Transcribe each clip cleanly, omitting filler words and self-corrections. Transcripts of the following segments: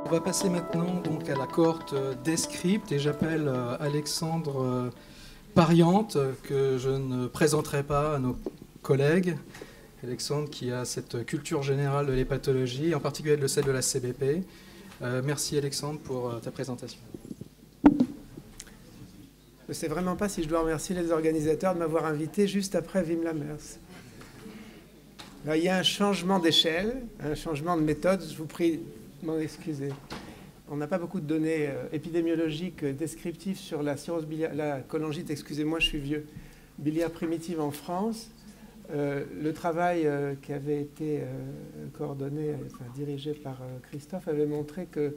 On va passer maintenant donc à la cohorte Descript et j'appelle Alexandre Pariante, que je ne présenterai pas à nos collègues. Alexandre qui a cette culture générale de l'hépatologie, en particulier de celle de la CBP. Merci Alexandre pour ta présentation. Je ne sais vraiment pas si je dois remercier les organisateurs de m'avoir invité juste après Wim Lamers. Alors, il y a un changement d'échelle, un changement de méthode. Je vous prie de m'en excuser. On n'a pas beaucoup de données épidémiologiques descriptives sur la cirrhose biliaire, la cholangite, excusez-moi, je suis vieux, biliaire primitive en France. Le travail qui avait été coordonné, dirigé par Christophe, avait montré que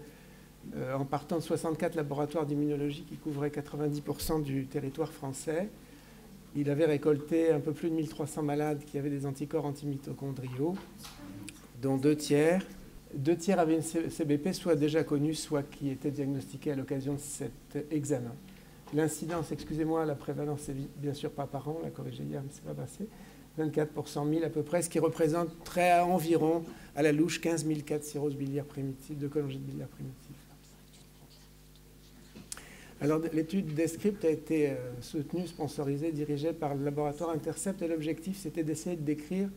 en partant de 64 laboratoires d'immunologie qui couvraient 90% du territoire français, il avait récolté un peu plus de 1300 malades qui avaient des anticorps antimitochondriaux, dont deux tiers avaient une CBP soit déjà connue, soit qui était diagnostiquée à l'occasion de cet examen. L'incidence, excusez-moi, la prévalence, c'est bien sûr pas par an, on l'a corrigé hier, mais c'est pas passé, 24 pour 100 000 à peu près, ce qui représenterait à environ, à la louche, 15 000 cas de cirrhose biliaire primitive, de cholangite biliaire primitive. Alors, l'étude Descript a été soutenue, sponsorisée, dirigée par le laboratoire Intercept, et l'objectif, c'était d'essayer de décrire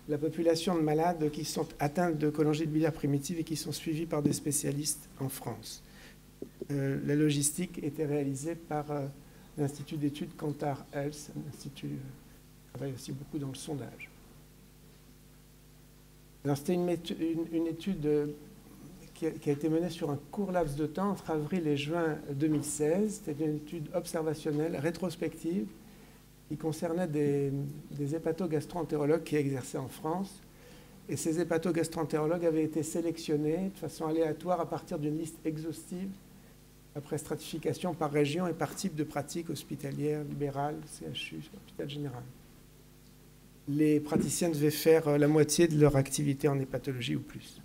la population de malades qui sont atteints de cholangite biliaire primitive et qui sont suivis par des spécialistes en France. La logistique était réalisée par l'Institut d'études Kantar Health, un institut qui travaille aussi beaucoup dans le sondage. Alors, c'était une étude qui a été menée sur un court laps de temps entre avril et juin 2016. C'était une étude observationnelle, rétrospective, qui concernait des hépatogastro-entérologues qui exerçaient en France. Et ces hépatogastro-entérologues avaient été sélectionnés de façon aléatoire à partir d'une liste exhaustive, après stratification par région et par type de pratique hospitalière, libérale, CHU, hôpital général. Les praticiens devaient faire la moitié de leur activité en hépatologie ou plus.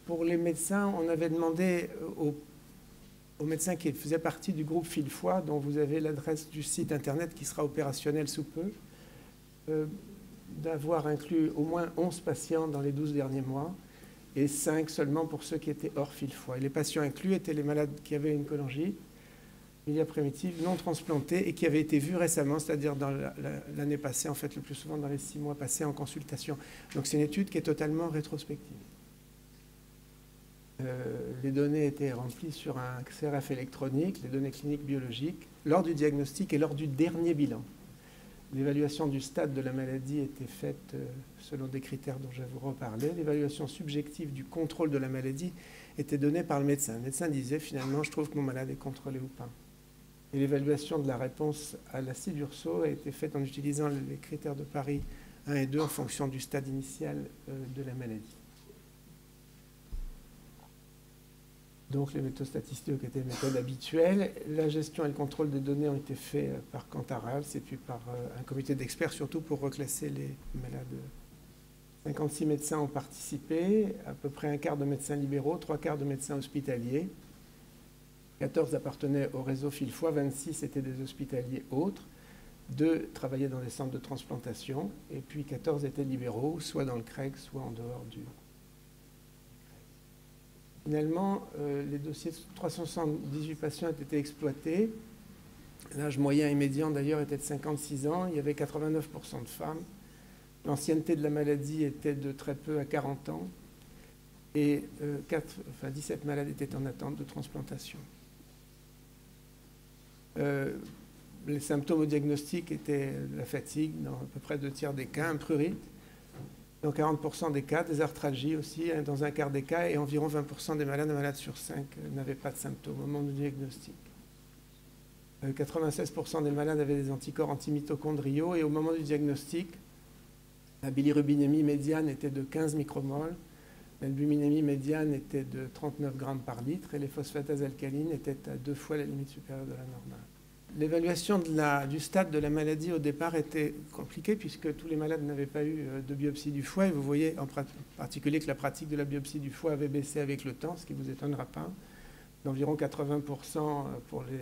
Pour les médecins, on avait demandé aux médecins qui faisaient partie du groupe Fil-Foie, dont vous avez l'adresse du site internet qui sera opérationnel sous peu, d'avoir inclus au moins 11 patients dans les 12 derniers mois et 5 seulement pour ceux qui étaient hors Fil-Foie. Et les patients inclus étaient les malades qui avaient une cholangite biliaire primitive non transplantée et qui avaient été vus récemment, c'est-à-dire dans l'année passée, en fait, le plus souvent dans les 6 mois passés en consultation. Donc c'est une étude qui est totalement rétrospective. Les données étaient remplies sur un CRF électronique, les données cliniques biologiques, lors du diagnostic et lors du dernier bilan. L'évaluation du stade de la maladie était faite selon des critères dont je vais vous reparler. L'évaluation subjective du contrôle de la maladie était donnée par le médecin. Le médecin disait finalement, je trouve que mon malade est contrôlé ou pas. Et l'évaluation de la réponse à l'acide urso a été faite en utilisant les critères de Paris 1 et 2 en fonction du stade initial de la maladie. Donc les méthodes statistiques étaient les méthodes habituelles. La gestion et le contrôle des données ont été faits par Kantar Health et puis par un comité d'experts, surtout pour reclasser les malades. 56 médecins ont participé, à peu près un quart de médecins libéraux, 3/4 de médecins hospitaliers. 14 appartenaient au réseau Fil-Foie, 26 étaient des hospitaliers autres, 2 travaillaient dans des centres de transplantation, et puis 14 étaient libéraux, soit dans le CREG, soit en dehors du... Finalement, les dossiers de 378 patients ont été exploités. L'âge moyen et médian, d'ailleurs, était de 56 ans. Il y avait 89% de femmes. L'ancienneté de la maladie était de très peu à 40 ans. Et 17 malades étaient en attente de transplantation. Les symptômes au diagnostic étaient la fatigue, dans à peu près 2/3 des cas, un prurite. Dans 40% des cas, des arthralgies aussi, dans un quart des cas, et environ 20% des malades, un malade sur 5, n'avaient pas de symptômes au moment du diagnostic. 96% des malades avaient des anticorps antimitochondriaux, et au moment du diagnostic, la bilirubinémie médiane était de 15 micromoles, l'albuminémie médiane était de 39 grammes par litre, et les phosphatases alcalines étaient à 2 fois la limite supérieure de la normale. L'évaluation du stade de la maladie au départ était compliquée puisque tous les malades n'avaient pas eu de biopsie du foie. Et vous voyez en particulier que la pratique de la biopsie du foie avait baissé avec le temps, ce qui ne vous étonnera pas, d'environ 80% pour les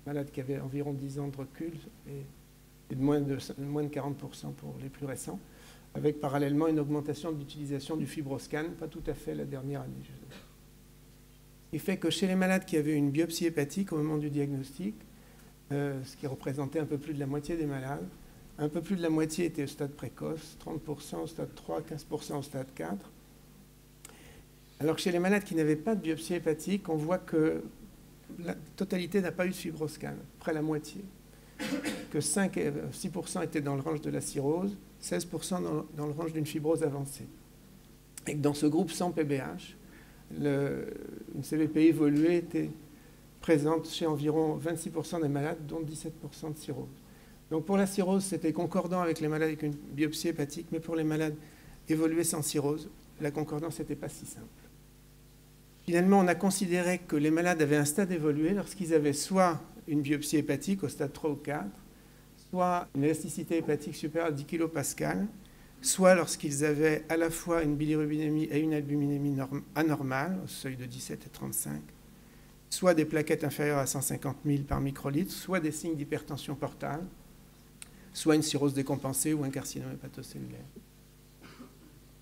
malades qui avaient environ 10 ans de recul et de moins de 40% pour les plus récents. avec parallèlement une augmentation de l'utilisation du FibroScan, pas tout à fait la dernière année. Ce qui fait que chez les malades qui avaient une biopsie hépatique au moment du diagnostic, ce qui représentait un peu plus de la moitié des malades, un peu plus de la moitié était au stade précoce, 30% au stade 3, 15% au stade 4. Alors que chez les malades qui n'avaient pas de biopsie hépatique, on voit que la totalité n'a pas eu de FibroScan, près la moitié. Que 5 et 6% étaient dans le range de la cirrhose, 16% dans le range d'une fibrose avancée. Et que dans ce groupe sans PBH, une CVP évoluée était présente chez environ 26% des malades, dont 17% de cirrhose. Donc pour la cirrhose, c'était concordant avec les malades avec une biopsie hépatique, mais pour les malades évolués sans cirrhose, la concordance n'était pas si simple. Finalement, on a considéré que les malades avaient un stade évolué lorsqu'ils avaient soit une biopsie hépatique au stade 3 ou 4, soit une élasticité hépatique supérieure à 10 kPa, soit lorsqu'ils avaient à la fois une bilirubinémie et une albuminémie anormale, au seuil de 17 et 35, soit des plaquettes inférieures à 150 000 par microlitre, soit des signes d'hypertension portale, soit une cirrhose décompensée ou un carcinome hépatocellulaire.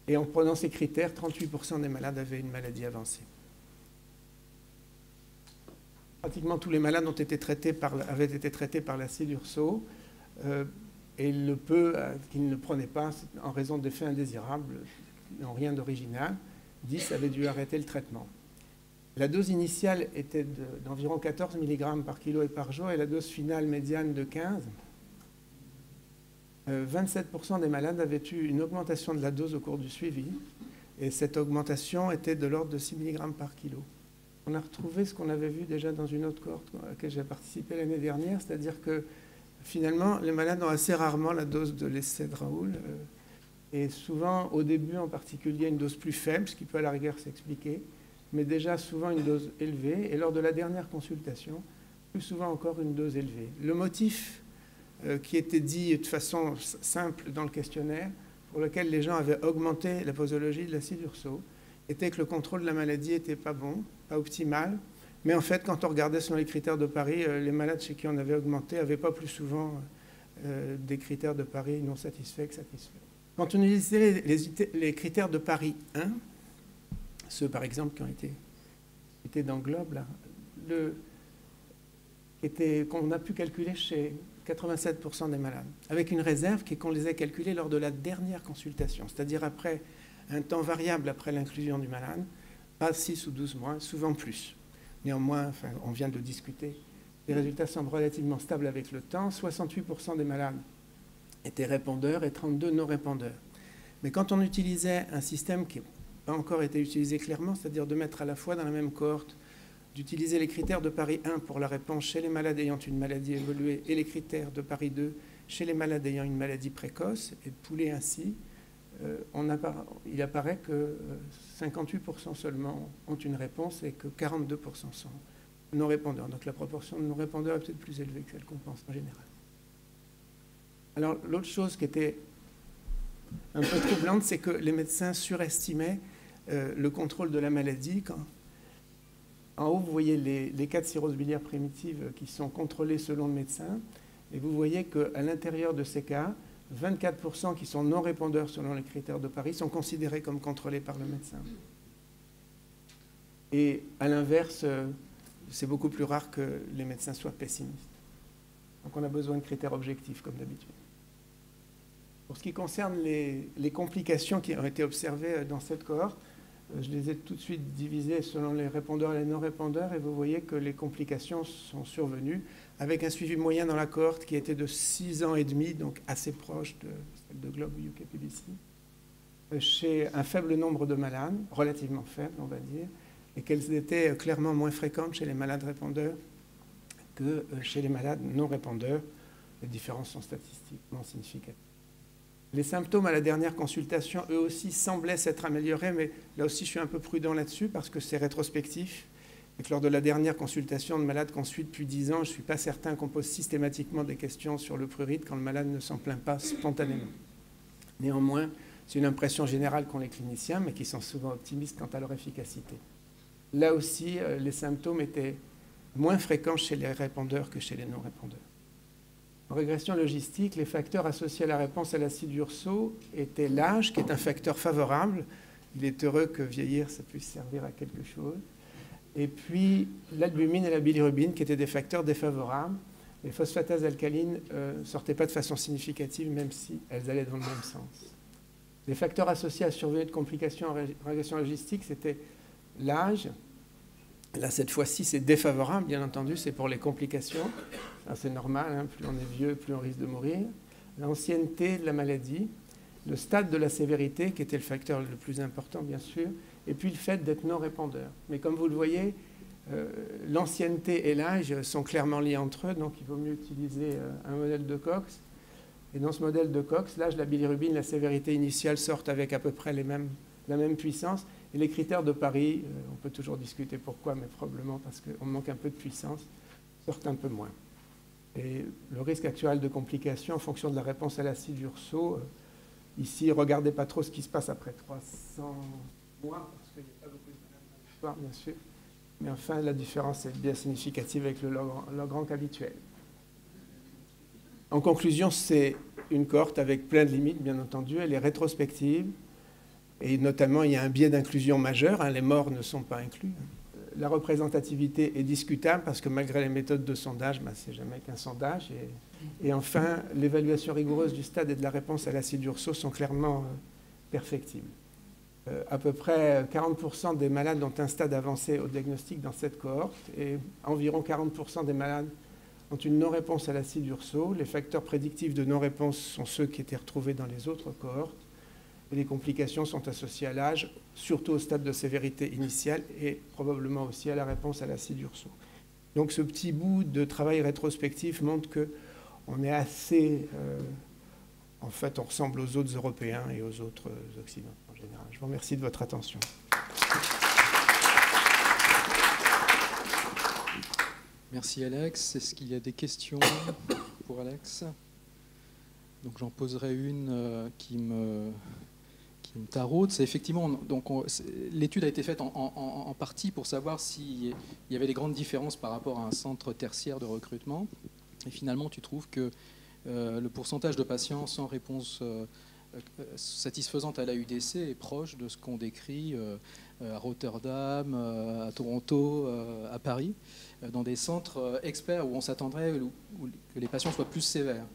Et en prenant ces critères, 38% des malades avaient une maladie avancée. Pratiquement tous les malades avaient été traités par la Cédurso, et le peu qu'ils ne prenaient pas en raison d'effets indésirables n'ont rien d'original. 10 avaient dû arrêter le traitement. La dose initiale était d'environ 14 mg par kilo et par jour et la dose finale médiane de 15. 27% des malades avaient eu une augmentation de la dose au cours du suivi et cette augmentation était de l'ordre de 6 mg par kilo. On a retrouvé ce qu'on avait vu déjà dans une autre cohorte à laquelle j'ai participé l'année dernière, c'est-à-dire que finalement, les malades ont assez rarement la dose de l'essai de Raoul et souvent, au début en particulier, une dose plus faible, ce qui peut à la rigueur s'expliquer, mais déjà souvent une dose élevée, et lors de la dernière consultation, plus souvent encore une dose élevée. Le motif qui était dit de façon simple dans le questionnaire, pour lequel les gens avaient augmenté la posologie de l'acide urso, était que le contrôle de la maladie n'était pas bon, pas optimal, mais en fait, quand on regardait selon les critères de Paris, les malades chez qui on avait augmenté n'avaient pas plus souvent des critères de Paris non satisfaits que satisfaits. Quand on utilisait les critères de Paris 1, ceux par exemple qui ont été dans Globe, là, qu'on a pu calculer chez 87% des malades, avec une réserve qui est qu'on les a calculés lors de la dernière consultation, c'est-à-dire après un temps variable après l'inclusion du malade, pas 6 ou 12 mois, souvent plus. Néanmoins, on vient de discuter, les résultats semblent relativement stables avec le temps. 68% des malades étaient répondeurs et 32 non répondeurs. Mais quand on utilisait un système qui n'a pas encore été utilisé clairement, c'est-à-dire de mettre à la fois dans la même cohorte, d'utiliser les critères de Paris 1 pour la réponse chez les malades ayant une maladie évoluée et les critères de Paris 2 chez les malades ayant une maladie précoce, et de pouler ainsi, il apparaît que 58% seulement ont une réponse et que 42% sont non-répondeurs. Donc la proportion de non-répondeurs est peut-être plus élevée que celle qu'on pense en général. Alors l'autre chose qui était un peu troublante, c'est que les médecins surestimaient le contrôle de la maladie. En haut, vous voyez les cas de cirrhose biliaire primitive qui sont contrôlés selon le médecin, et vous voyez qu'à l'intérieur de ces cas, 24% qui sont non répondeurs selon les critères de Paris sont considérés comme contrôlés par le médecin. Et à l'inverse, c'est beaucoup plus rare que les médecins soient pessimistes. Donc on a besoin de critères objectifs comme d'habitude. Pour ce qui concerne les complications qui ont été observées dans cette cohorte, je les ai tout de suite divisées selon les répondeurs et les non-répondeurs, et vous voyez que les complications sont survenues avec un suivi moyen dans la cohorte qui était de 6 ans et demi, donc assez proche de celle de Globe ou UK-PBC, chez un faible nombre de malades, relativement faible on va dire, et qu'elles étaient clairement moins fréquentes chez les malades répondeurs que chez les malades non répondeurs. Les différences sont statistiquement significatives. Les symptômes à la dernière consultation, eux aussi, semblaient s'être améliorés, mais là aussi, je suis un peu prudent là-dessus parce que c'est rétrospectif. Et que lors de la dernière consultation de malades qu'on suit depuis 10 ans, je ne suis pas certain qu'on pose systématiquement des questions sur le prurite quand le malade ne s'en plaint pas spontanément. Néanmoins, c'est une impression générale qu'ont les cliniciens, mais qui sont souvent optimistes quant à leur efficacité. Là aussi, les symptômes étaient moins fréquents chez les répondeurs que chez les non-répondeurs. En régression logistique, les facteurs associés à la réponse à l'acide urso étaient l'âge, qui est un facteur favorable. Il est heureux que vieillir, ça puisse servir à quelque chose. Et puis l'albumine et la bilirubine, qui étaient des facteurs défavorables. Les phosphatases alcalines ne sortaient pas de façon significative, même si elles allaient dans le même sens. Les facteurs associés à survenue de complications en régression logistique, c'était l'âge. Là, cette fois-ci, c'est défavorable, bien entendu, c'est pour les complications. C'est normal, hein, plus on est vieux, plus on risque de mourir. L'ancienneté de la maladie, le stade de la sévérité, qui était le facteur le plus important, bien sûr, et puis le fait d'être non répondeur. Mais comme vous le voyez, l'ancienneté et l'âge sont clairement liés entre eux, donc il vaut mieux utiliser un modèle de Cox. Et dans ce modèle de Cox, l'âge, la bilirubine, la sévérité initiale sortent avec à peu près la même puissance. Et les critères de Paris, on peut toujours discuter pourquoi, mais probablement parce qu'on manque un peu de puissance, sortent un peu moins. Et le risque actuel de complications en fonction de la réponse à l'acide urso, ici, regardez pas trop ce qui se passe après 300 mois, parce qu'il n'y a pas beaucoup de malades dans l'histoire, bien sûr. Mais enfin, la différence est bien significative avec le log-rank habituel. En conclusion, c'est une cohorte avec plein de limites, bien entendu. Elle est rétrospective. Et notamment, il y a un biais d'inclusion majeur. Hein, les morts ne sont pas inclus. La représentativité est discutable parce que malgré les méthodes de sondage, c'est jamais qu'un sondage. Et enfin, l'évaluation rigoureuse du stade et de la réponse à l'acide urso sont clairement perfectibles. À peu près 40% des malades ont un stade avancé au diagnostic dans cette cohorte et environ 40% des malades ont une non-réponse à l'acide urso. Les facteurs prédictifs de non-réponse sont ceux qui étaient retrouvés dans les autres cohortes. Et les complications sont associées à l'âge, surtout au stade de sévérité initiale et probablement aussi à la réponse à l'acide urso. Donc ce petit bout de travail rétrospectif montre qu'on est assez... en fait, on ressemble aux autres Européens et aux autres Occidentaux en général. Je vous remercie de votre attention. Merci Alex. Est-ce qu'il y a des questions pour Alex? Donc j'en poserai une qui me taraude. C'est effectivement, donc l'étude a été faite en partie pour savoir s'il y avait des grandes différences par rapport à un centre tertiaire de recrutement. Et finalement, tu trouves que le pourcentage de patients sans réponse satisfaisante à la UDC est proche de ce qu'on décrit à Rotterdam, à Toronto, à Paris, dans des centres experts où on s'attendrait que les patients soient plus sévères.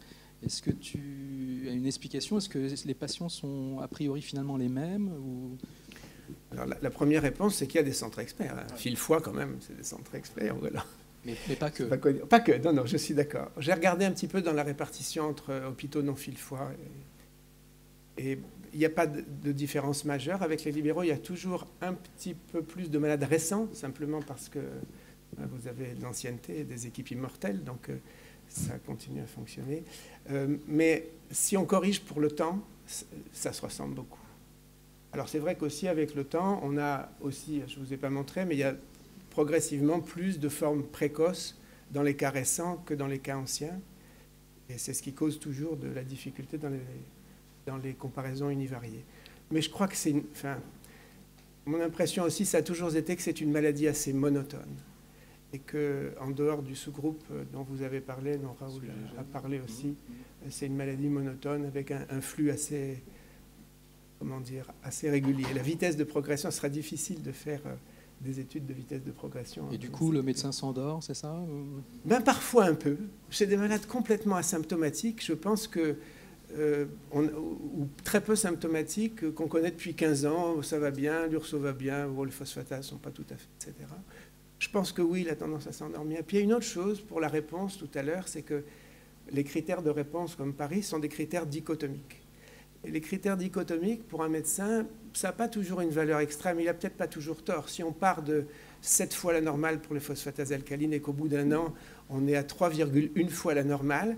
Est-ce que tu as une explication? Est-ce que les patients sont a priori finalement les mêmes ou... Alors, la première réponse, c'est qu'il y a des centres experts. Hein. File-foi, quand même, c'est des centres experts. Voilà. Mais pas que. Pas que, non, je suis d'accord. J'ai regardé un petit peu dans la répartition entre hôpitaux non file-foi. Et il n'y a pas de différence majeure. Avec les libéraux, il y a toujours un petit peu plus de malades récents, simplement parce que vous avez de l'ancienneté et des équipes immortelles. Donc, ça continue à fonctionner. Mais si on corrige pour le temps, ça se ressemble beaucoup. Alors c'est vrai qu'aussi avec le temps, on a aussi, je ne vous ai pas montré, mais il y a progressivement plus de formes précoces dans les cas récents que dans les cas anciens. Et c'est ce qui cause toujours de la difficulté dans les comparaisons univariées. Mais je crois que c'est... mon impression aussi, ça a toujours été que c'est une maladie assez monotone. Et qu'en dehors du sous-groupe dont vous avez parlé, dont Raoul a parlé aussi, c'est une maladie monotone avec un flux assez, assez régulier. La vitesse de progression, ce sera difficile de faire des études de vitesse de progression. Et du coup, le médecin s'endort, c'est ça? Parfois un peu. Chez des malades complètement asymptomatiques, je pense que, ou très peu symptomatiques, qu'on connaît depuis 15 ans, ça va bien, l'urso va bien, les phosphatases ne sont pas tout à fait, etc. Je pense que oui, il a tendance à s'endormir. Puis il y a une autre chose pour la réponse tout à l'heure, c'est que les critères de réponse comme Paris sont des critères dichotomiques. Et les critères dichotomiques, pour un médecin, ça n'a pas toujours une valeur extrême. Il n'a peut-être pas toujours tort. Si on part de 7 fois la normale pour les phosphatases alcalines et qu'au bout d'un an, on est à 3,1 fois la normale,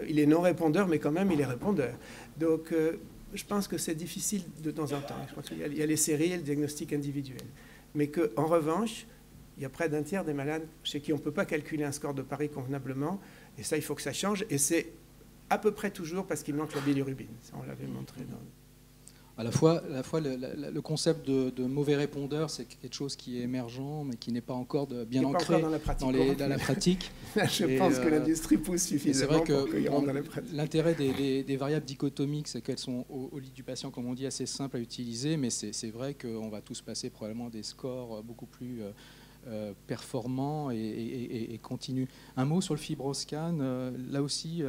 il est non répondeur, mais quand même, il est répondeur. Donc, je pense que c'est difficile de temps en temps. Je crois qu'il y a les séries et le diagnostic individuel. Mais qu'en revanche, il y a près d'un tiers des malades chez qui on ne peut pas calculer un score de Paris convenablement. Et ça, il faut que ça change. Et c'est à peu près toujours parce qu'il manque la bilirubine. Ça, on l'avait montré dans... À la fois le concept de mauvais répondeur, c'est quelque chose qui est émergent, mais qui n'est pas encore bien ancré dans la pratique. Je pense que l'industrie pousse suffisamment pour qu'il rentre dans la pratique. L'intérêt des variables dichotomiques, c'est qu'elles sont au lit du patient, comme on dit, assez simples à utiliser, mais c'est vrai qu'on va tous passer probablement des scores beaucoup plus performants et continus. Un mot sur le fibroscan, là aussi,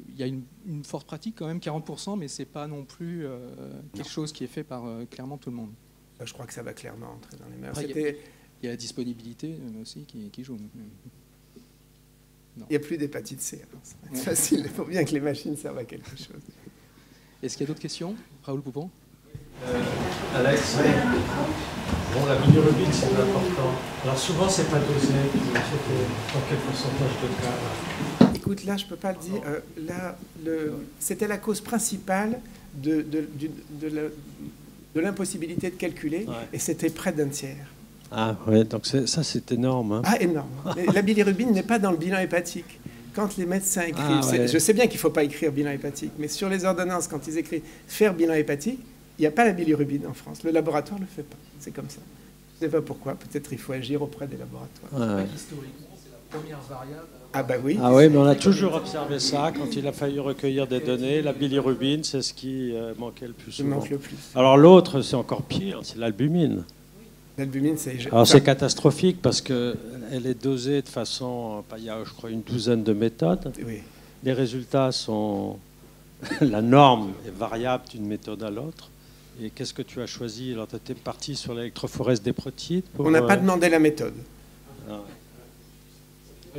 il y a une forte pratique quand même, 40%, mais ce n'est pas non plus quelque chose qui est fait par clairement tout le monde. Je crois que ça va clairement entrer dans les mœurs. Il y a la disponibilité aussi qui joue. Il n'y a plus d'hépatite C. C'est facile, il faut bien que les machines servent à quelque chose. Est-ce qu'il y a d'autres questions? Raoul Poupon? Alex, bon, la bilirubine, c'est important. Alors souvent, c'est pas dosé. Dans quel pourcentage de cas là? Écoute, là, je ne peux pas le dire. C'était la cause principale de l'impossibilité de calculer, et c'était près d'un tiers. Ah ouais, donc ça, c'est énorme. Hein. Ah, énorme. La bilirubine n'est pas dans le bilan hépatique. Quand les médecins écrivent, je sais bien qu'il ne faut pas écrire bilan hépatique, mais sur les ordonnances, quand ils écrivent faire bilan hépatique, il n'y a pas la bilirubine en France. Le laboratoire ne le fait pas. C'est comme ça. Je ne sais pas pourquoi. Peut-être il faut agir auprès des laboratoires. Historiquement, c'est la première variable. Ah bah oui. Ah oui, mais on a toujours observé ça. Quand il a fallu recueillir des données, la bilirubine, c'est ce qui manquait le plus souvent. Manque le plus. Alors l'autre, c'est encore pire, c'est l'albumine. L'albumine, c'est... Alors c'est catastrophique parce qu'elle est dosée de façon... Il y a, je crois, une douzaine de méthodes. Oui. Les résultats sont... La norme est variable d'une méthode à l'autre. Et qu'est-ce que tu as choisi? Alors tu étais parti sur l'électrophorèse des protides On n'a pas demandé la méthode. Ah.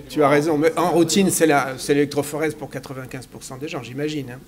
Tu as raison. Mais en routine, c'est l'électrophorèse pour 95% des gens, j'imagine. Hein.